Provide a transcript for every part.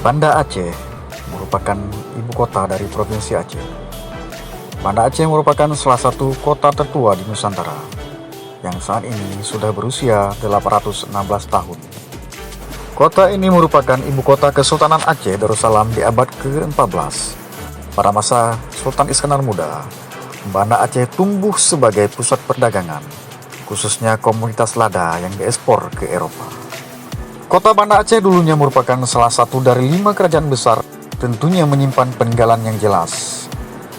Banda Aceh merupakan ibu kota dari Provinsi Aceh. Banda Aceh merupakan salah satu kota tertua di Nusantara yang saat ini sudah berusia 816 tahun. Kota ini merupakan ibu kota Kesultanan Aceh Darussalam di abad ke-14. Pada masa Sultan Iskandar Muda, Banda Aceh tumbuh sebagai pusat perdagangan, khususnya komoditas lada yang diekspor ke Eropa. Kota Banda Aceh dulunya merupakan salah satu dari 5 kerajaan besar, tentunya menyimpan peninggalan yang jelas.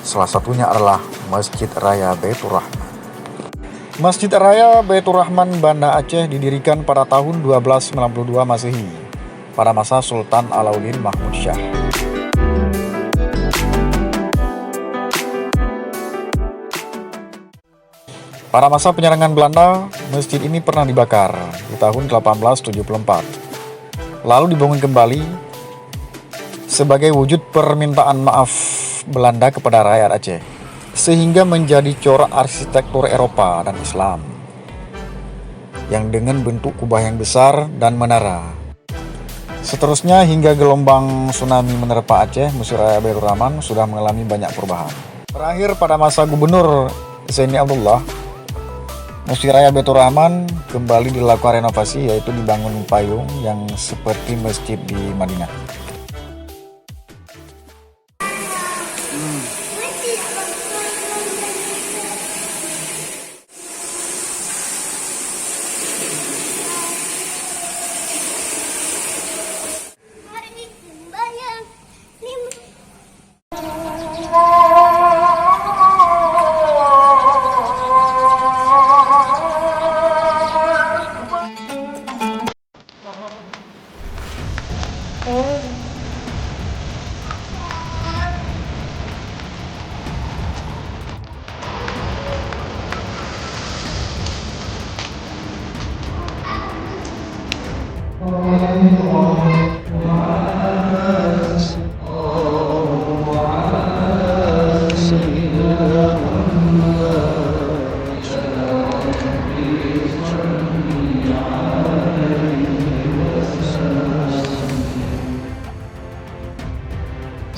Salah satunya adalah Masjid Raya Baitur Rahman. Masjid Raya Baitur Rahman Banda Aceh didirikan pada tahun 1292 Masehi, pada masa Sultan Alauddin Mahmud Shah. Pada masa penyerangan Belanda, masjid ini pernah dibakar di tahun 1874. Lalu dibangun kembali sebagai wujud permintaan maaf Belanda kepada rakyat Aceh, sehingga menjadi corak arsitektur Eropa dan Islam yang dengan bentuk kubah yang besar dan menara. Seterusnya hingga gelombang tsunami menerpa Aceh, Masjid Raya Baitur Rahman sudah mengalami banyak perubahan. Terakhir pada masa Gubernur Zaini Abdullah, Masjid Raya Baitur Rahman kembali dilakukan renovasi, yaitu dibangun payung yang seperti masjid di Madinah.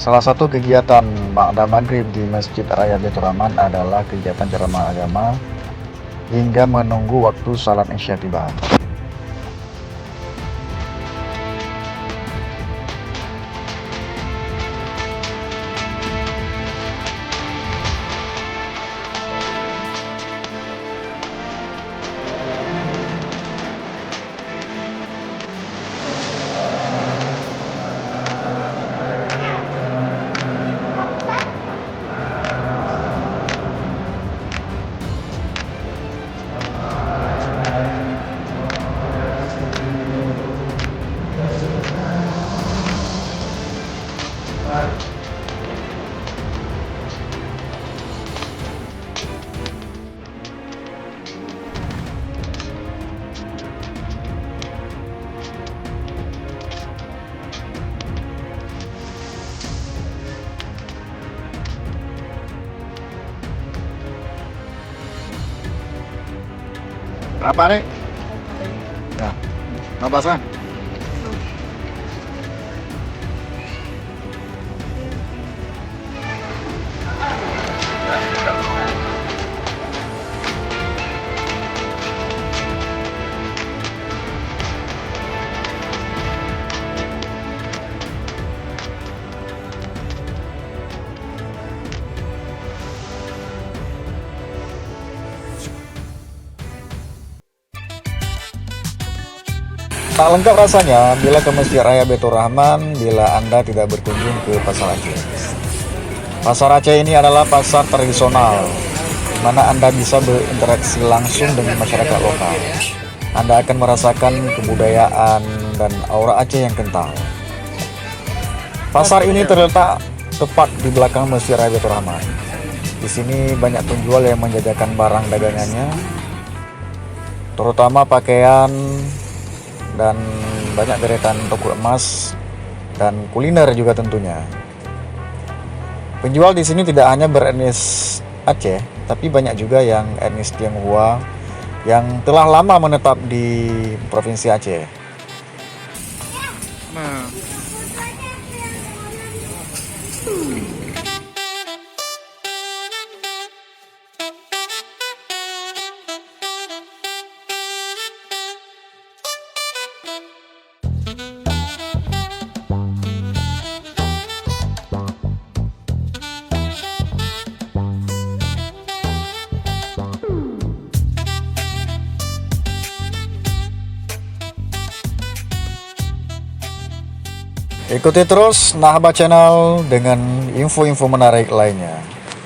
Salah satu kegiatan ba'da maghrib di Masjid Raya Baitur Rahman adalah kegiatan ceramah agama hingga menunggu waktu salat Isya tiba. Berapa nih? Ya, 15 kan? Tak lengkap rasanya bila ke Masjid Raya Baitur Rahman bila Anda tidak berkunjung ke Pasar Aceh. Pasar Aceh ini adalah pasar tradisional, di mana Anda bisa berinteraksi langsung dengan masyarakat lokal. Anda akan merasakan kebudayaan dan aura Aceh yang kental. Pasar ini terletak tepat di belakang Masjid Raya Baitur Rahman. Di sini banyak penjual yang menjajakan barang dagangannya, terutama pakaian dan banyak deretan toko emas dan kuliner juga tentunya. Penjual di sini tidak hanya beretnis Aceh, tapi banyak juga yang etnis Tionghoa yang telah lama menetap di Provinsi Aceh. Nah, Ikuti terus Nahba Channel dengan info-info menarik lainnya.